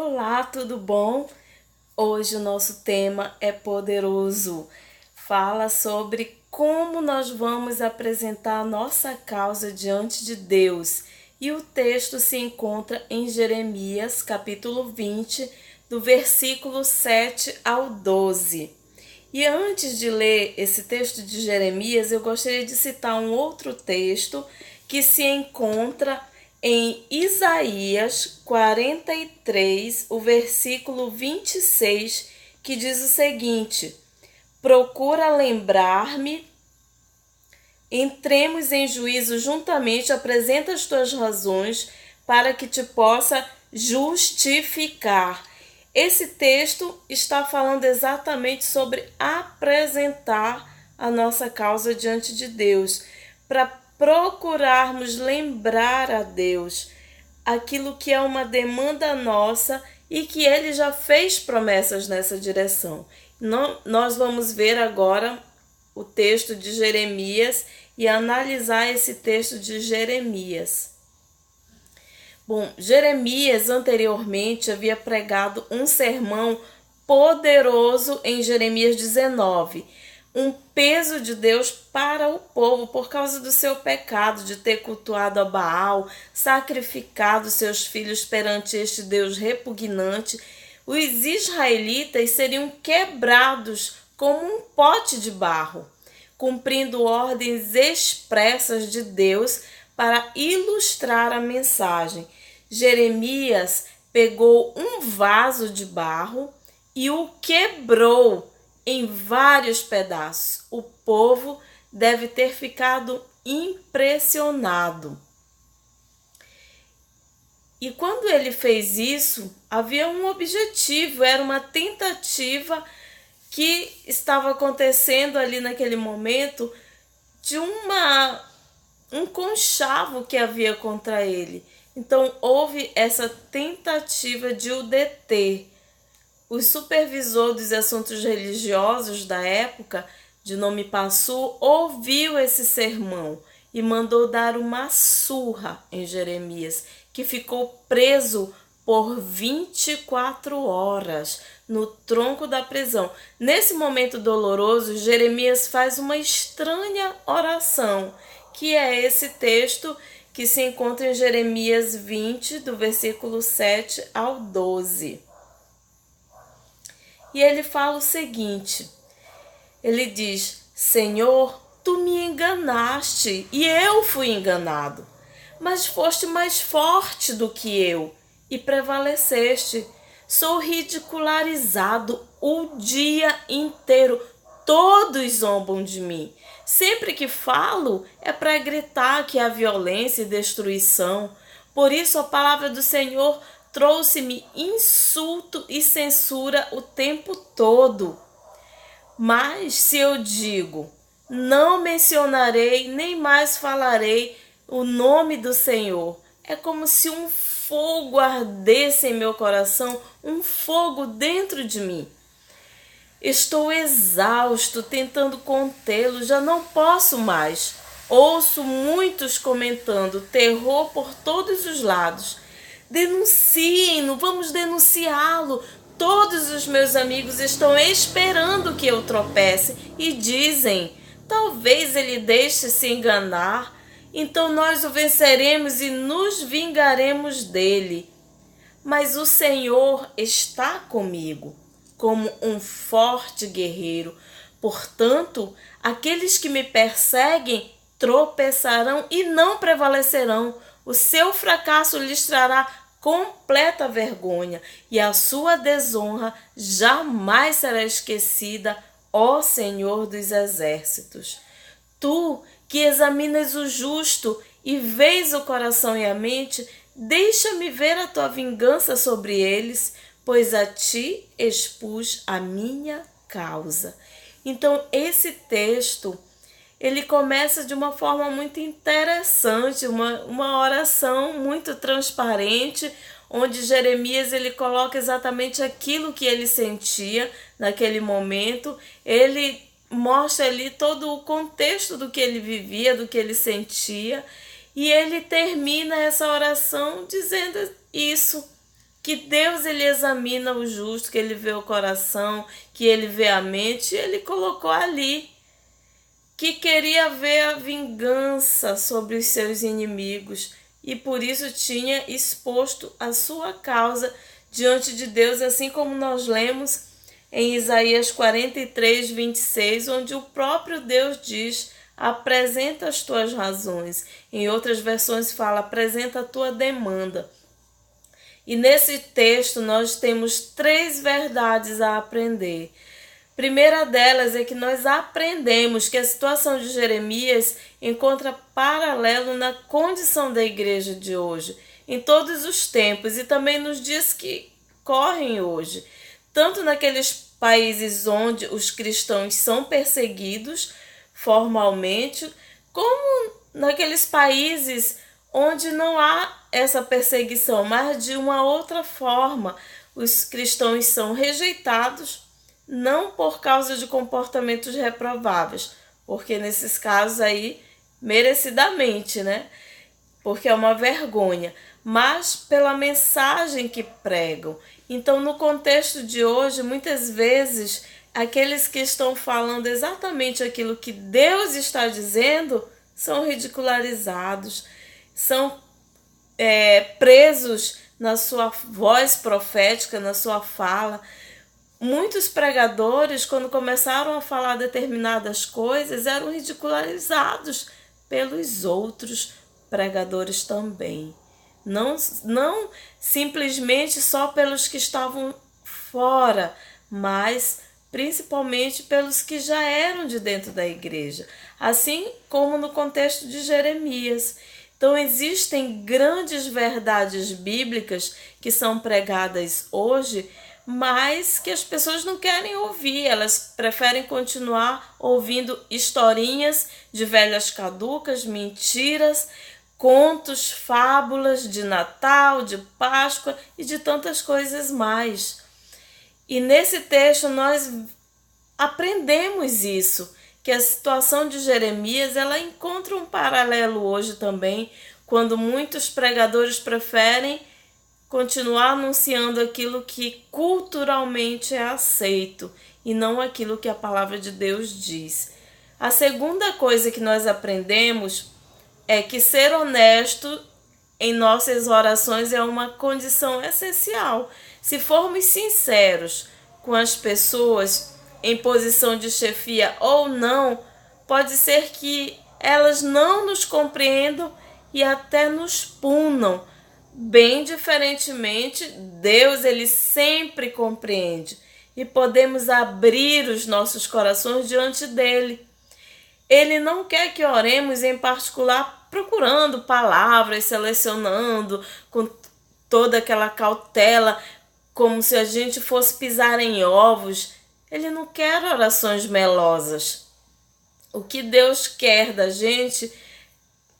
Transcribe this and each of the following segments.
Olá, tudo bom? Hoje o nosso tema é poderoso. Fala sobre como nós vamos apresentar a nossa causa diante de Deus. E o texto se encontra em Jeremias, capítulo 20, do versículo 7 ao 12. E antes de ler esse texto de Jeremias, eu gostaria de citar um outro texto que se encontra em Isaías 43, o versículo 26, que diz o seguinte: procura lembrar-me, entremos em juízo juntamente, apresenta as tuas razões para que te possa justificar. Esse texto está falando exatamente sobre apresentar a nossa causa diante de Deus, para procurarmos lembrar a Deus aquilo que é uma demanda nossa e que Ele já fez promessas nessa direção. Nós vamos ver agora o texto de Jeremias e analisar esse texto de Jeremias. Bom, Jeremias anteriormente havia pregado um sermão poderoso em Jeremias 19, um peso de Deus para o povo por causa do seu pecado de ter cultuado a Baal, sacrificado seus filhos perante este Deus repugnante. Os israelitas seriam quebrados como um pote de barro, cumprindo ordens expressas de Deus para ilustrar a mensagem. Jeremias pegou um vaso de barro e o quebrou em vários pedaços. O povo deve ter ficado impressionado. E quando ele fez isso, havia um objetivo, era uma tentativa que estava acontecendo ali naquele momento de um conchavo que havia contra ele. Então houve essa tentativa de o deter. O supervisor dos assuntos religiosos da época, de nome Passu, ouviu esse sermão e mandou dar uma surra em Jeremias, que ficou preso por 24 horas no tronco da prisão. Nesse momento doloroso, Jeremias faz uma estranha oração, que é esse texto que se encontra em Jeremias 20, do versículo 7 ao 12. E ele fala o seguinte, ele diz: Senhor, tu me enganaste e eu fui enganado, mas foste mais forte do que eu e prevaleceste. Sou ridicularizado o dia inteiro, todos zombam de mim. Sempre que falo é para gritar que há violência e destruição. Por isso a palavra do Senhor trouxe-me insulto e censura o tempo todo. Mas se eu digo, não mencionarei, nem mais falarei o nome do Senhor, é como se um fogo ardesse em meu coração, um fogo dentro de mim. Estou exausto, tentando contê-lo, já não posso mais. Ouço muitos comentando, terror por todos os lados. Denunciem-no, vamos denunciá-lo. Todos os meus amigos estão esperando que eu tropece e dizem, talvez ele deixe se enganar, então nós o venceremos e nos vingaremos dele. Mas o Senhor está comigo, como um forte guerreiro. Portanto, aqueles que me perseguem tropeçarão e não prevalecerão. O seu fracasso lhes trará completa vergonha e a sua desonra jamais será esquecida, ó Senhor dos exércitos. Tu que examinas o justo e vês o coração e a mente, deixa-me ver a tua vingança sobre eles, pois a ti expus a minha causa. Então esse texto, ele começa de uma forma muito interessante, uma oração muito transparente, onde Jeremias ele coloca exatamente aquilo que ele sentia naquele momento. Ele mostra ali todo o contexto do que ele vivia, do que ele sentia, e ele termina essa oração dizendo isso, que Deus ele examina o justo, que ele vê o coração, que ele vê a mente, e ele colocou ali que queria ver a vingança sobre os seus inimigos e por isso tinha exposto a sua causa diante de Deus, assim como nós lemos em Isaías 43, 26, onde o próprio Deus diz: apresenta as tuas razões. Em outras versões fala: apresenta a tua demanda. E nesse texto nós temos 3 verdades a aprender. Primeira delas é que nós aprendemos que a situação de Jeremias encontra paralelo na condição da igreja de hoje, em todos os tempos e também nos dias que correm hoje, tanto naqueles países onde os cristãos são perseguidos formalmente, como naqueles países onde não há essa perseguição, mas de uma outra forma. Os cristãos são rejeitados, não por causa de comportamentos reprováveis, porque nesses casos aí, merecidamente, né? Porque é uma vergonha, mas pela mensagem que pregam. Então, no contexto de hoje, muitas vezes, aqueles que estão falando exatamente aquilo que Deus está dizendo são ridicularizados, são presos na sua voz profética, na sua fala. Muitos pregadores, quando começaram a falar determinadas coisas, eram ridicularizados pelos outros pregadores também. Não simplesmente só pelos que estavam fora, mas principalmente pelos que já eram de dentro da igreja. Assim como no contexto de Jeremias. Então existem grandes verdades bíblicas que são pregadas hoje, mas que as pessoas não querem ouvir, elas preferem continuar ouvindo historinhas de velhas caducas, mentiras, contos, fábulas de Natal, de Páscoa e de tantas coisas mais. E nesse texto nós aprendemos isso, que a situação de Jeremias ela encontra um paralelo hoje também, quando muitos pregadores preferem continuar anunciando aquilo que culturalmente é aceito e não aquilo que a palavra de Deus diz. A segunda coisa que nós aprendemos é que ser honesto em nossas orações é uma condição essencial. Se formos sinceros com as pessoas em posição de chefia ou não, pode ser que elas não nos compreendam e até nos punam. Bem diferentemente, Deus ele sempre compreende e podemos abrir os nossos corações diante dele. Ele não quer que oremos em particular procurando palavras, selecionando com toda aquela cautela, como se a gente fosse pisar em ovos. Ele não quer orações melosas. O que Deus quer da gente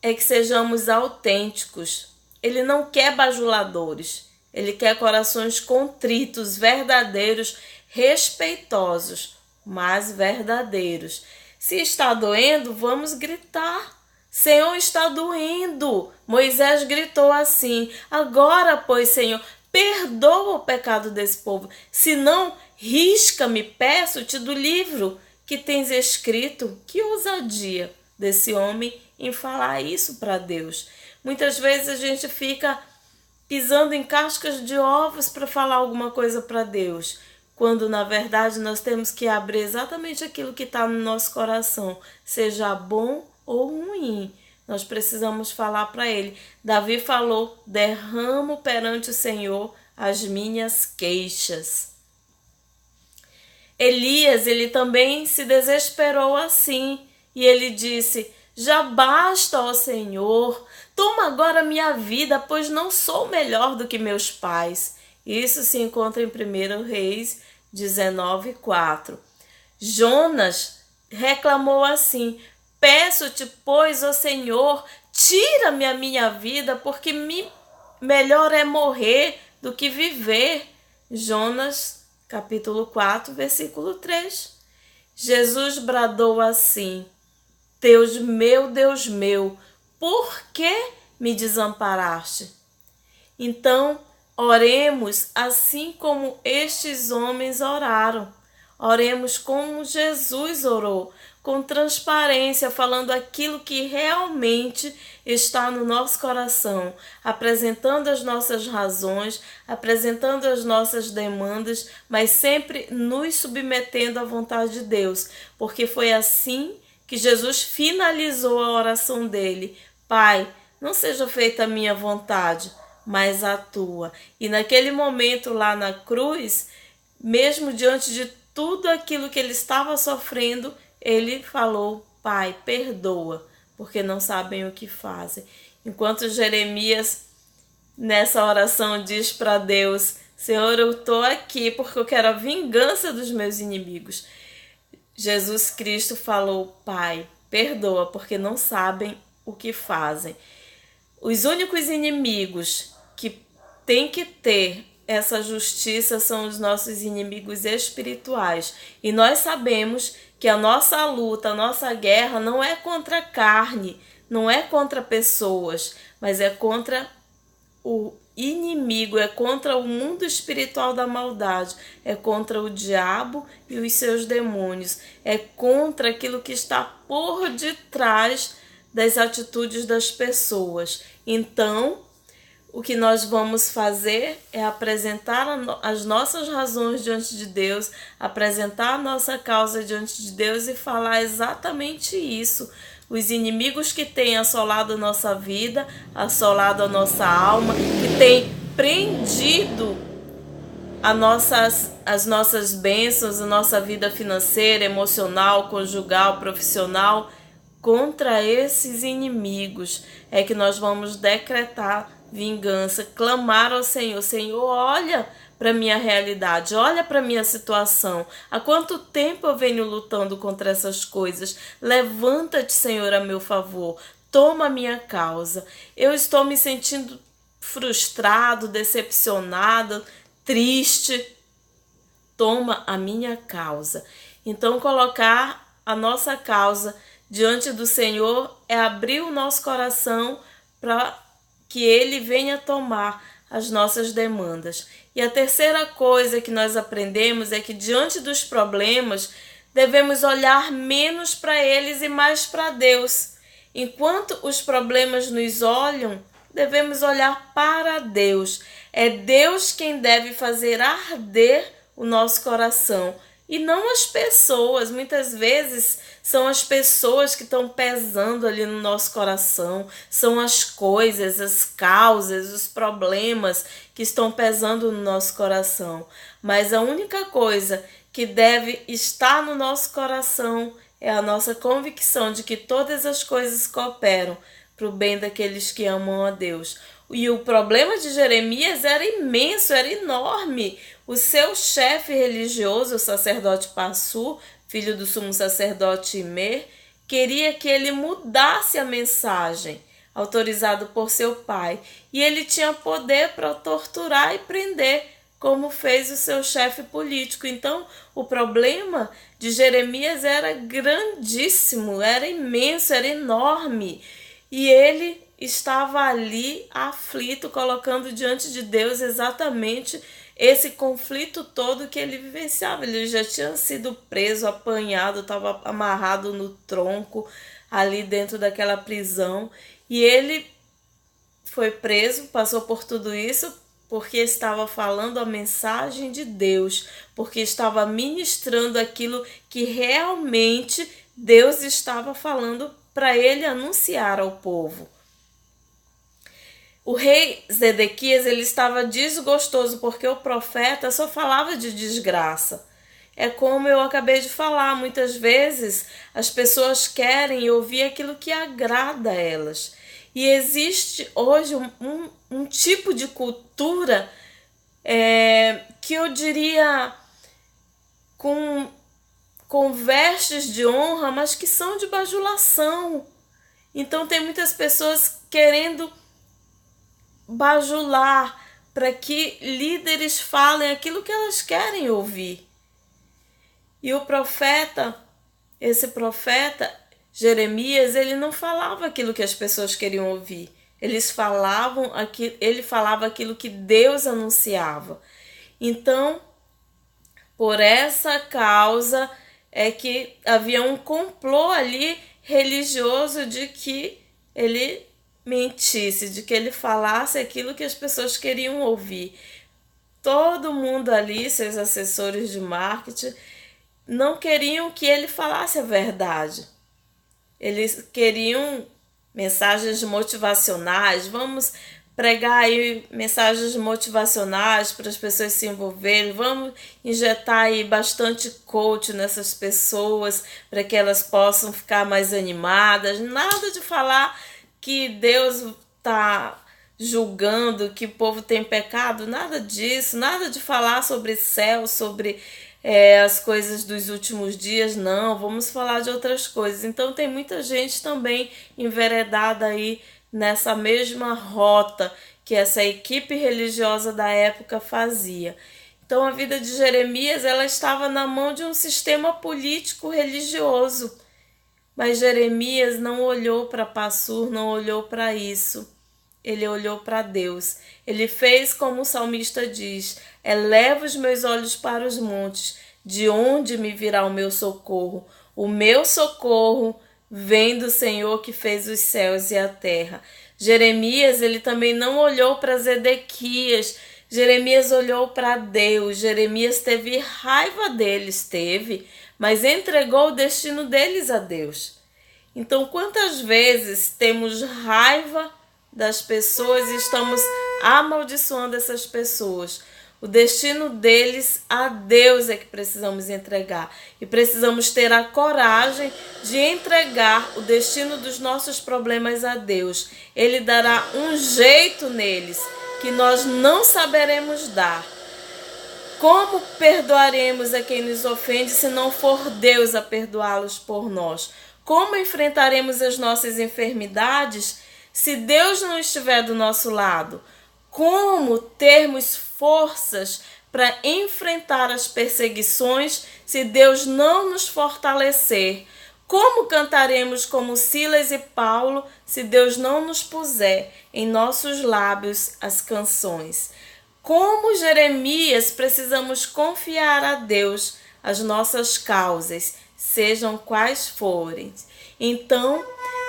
é que sejamos autênticos. Ele não quer bajuladores. Ele quer corações contritos, verdadeiros, respeitosos, mas verdadeiros. Se está doendo, vamos gritar. Senhor, está doendo. Moisés gritou assim: agora, pois, Senhor, perdoa o pecado desse povo. Se não, risca-me, peço-te do livro que tens escrito. Que ousadia desse homem em falar isso para Deus. Muitas vezes a gente fica pisando em cascas de ovos para falar alguma coisa para Deus, quando na verdade nós temos que abrir exatamente aquilo que está no nosso coração, seja bom ou ruim. Nós precisamos falar para Ele. Davi falou: derramo perante o Senhor as minhas queixas. Elias, ele também se desesperou assim, e ele disse: já basta, ó Senhor, toma agora minha vida, pois não sou melhor do que meus pais. Isso se encontra em 1 Reis 19:4. Jonas reclamou assim: peço-te, pois, ó Senhor, tira-me a minha vida, porque melhor é morrer do que viver. Jonas, capítulo 4, versículo 3. Jesus bradou assim: Deus meu, por que me desamparaste? Então, oremos assim como estes homens oraram. Oremos como Jesus orou, com transparência, falando aquilo que realmente está no nosso coração, apresentando as nossas razões, apresentando as nossas demandas, mas sempre nos submetendo à vontade de Deus, porque foi assim que Jesus finalizou a oração dele. Pai, não seja feita a minha vontade, mas a tua. E naquele momento lá na cruz, mesmo diante de tudo aquilo que ele estava sofrendo, ele falou: Pai, perdoa, porque não sabem o que fazem. Enquanto Jeremias, nessa oração, diz para Deus: Senhor, eu estou aqui porque eu quero a vingança dos meus inimigos. Jesus Cristo falou: Pai, perdoa, porque não sabem o que fazem. Os únicos inimigos que têm que ter essa justiça são os nossos inimigos espirituais. E nós sabemos que a nossa luta, a nossa guerra não é contra a carne, não é contra pessoas, mas é contra o inimigo, é contra o mundo espiritual da maldade, é contra o diabo e os seus demônios, é contra aquilo que está por detrás das atitudes das pessoas. Então, o que nós vamos fazer é apresentar as nossas razões diante de Deus, apresentar a nossa causa diante de Deus e falar exatamente isso. Os inimigos que têm assolado a nossa vida, assolado a nossa alma, que têm prendido as nossas bênçãos, a nossa vida financeira, emocional, conjugal, profissional, contra esses inimigos é que nós vamos decretar vingança, clamar ao Senhor: Senhor, olha para minha realidade, olha para minha situação. Há quanto tempo eu venho lutando contra essas coisas? Levanta-te, Senhor, a meu favor. Toma a minha causa. Eu estou me sentindo frustrado, decepcionado, triste. Toma a minha causa. Então, colocar a nossa causa diante do Senhor é abrir o nosso coração para que Ele venha tomar as nossas demandas. E a terceira coisa que nós aprendemos é que diante dos problemas devemos olhar menos para eles e mais para Deus. Enquanto os problemas nos olham, devemos olhar para Deus. É Deus quem deve fazer arder o nosso coração e não as pessoas. Muitas vezes são as pessoas que estão pesando ali no nosso coração, são as coisas, as causas, os problemas que estão pesando no nosso coração. Mas a única coisa que deve estar no nosso coração é a nossa convicção de que todas as coisas cooperam para o bem daqueles que amam a Deus. E o problema de Jeremias era imenso, era enorme. O seu chefe religioso, o sacerdote Passur, filho do sumo sacerdote Imer, queria que ele mudasse a mensagem, autorizado por seu pai. E ele tinha poder para torturar e prender, como fez o seu chefe político. Então, o problema de Jeremias era grandíssimo, era imenso, era enorme. E ele estava ali aflito, colocando diante de Deus exatamente esse conflito todo que ele vivenciava. Ele já tinha sido preso, apanhado, estava amarrado no tronco ali dentro daquela prisão. E ele foi preso, passou por tudo isso porque estava falando a mensagem de Deus, porque estava ministrando aquilo que realmente Deus estava falando para ele anunciar ao povo. O rei Zedequias, ele estava desgostoso porque o profeta só falava de desgraça. É como eu acabei de falar, muitas vezes as pessoas querem ouvir aquilo que agrada a elas. E existe hoje um tipo de cultura que eu diria com vestes de honra, mas que são de bajulação. Então tem muitas pessoas querendo bajular para que líderes falem aquilo que elas querem ouvir. E o profeta, esse profeta Jeremias, ele não falava aquilo que as pessoas queriam ouvir. Ele falava aquilo que Deus anunciava. Então, por essa causa é que havia um complô ali religioso de que ele mentisse, de que ele falasse aquilo que as pessoas queriam ouvir. Todo mundo ali, seus assessores de marketing, não queriam que ele falasse a verdade. Eles queriam mensagens motivacionais, vamos pregar aí mensagens motivacionais para as pessoas se envolverem, vamos injetar aí bastante coach nessas pessoas para que elas possam ficar mais animadas. Nada de falar que Deus está julgando, que o povo tem pecado, nada disso, nada de falar sobre céu, sobre as coisas dos últimos dias, não, vamos falar de outras coisas. Então tem muita gente também enveredada aí nessa mesma rota que essa equipe religiosa da época fazia. Então a vida de Jeremias, ela estava na mão de um sistema político religioso, mas Jeremias não olhou para Passur, não olhou para isso. Ele olhou para Deus. Ele fez como o salmista diz: eleva os meus olhos para os montes, de onde me virá o meu socorro? O meu socorro vem do Senhor que fez os céus e a terra. Jeremias, ele também não olhou para Zedequias. Jeremias olhou para Deus. Jeremias teve raiva deles, mas entregou o destino deles a Deus. Então, quantas vezes temos raiva das pessoas e estamos amaldiçoando essas pessoas? O destino deles a Deus é que precisamos entregar. E precisamos ter a coragem de entregar o destino dos nossos problemas a Deus. Ele dará um jeito neles que nós não saberemos dar. Como perdoaremos a quem nos ofende se não for Deus a perdoá-los por nós? Como enfrentaremos as nossas enfermidades se Deus não estiver do nosso lado? Como termos forças para enfrentar as perseguições se Deus não nos fortalecer? Como cantaremos como Silas e Paulo se Deus não nos puser em nossos lábios as canções? Como Jeremias, precisamos confiar a Deus as nossas causas, sejam quais forem. Então,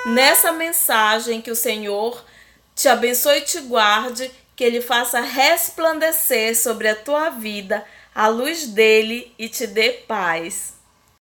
nessa mensagem, que o Senhor te abençoe e te guarde, que Ele faça resplandecer sobre a tua vida a luz dele e te dê paz.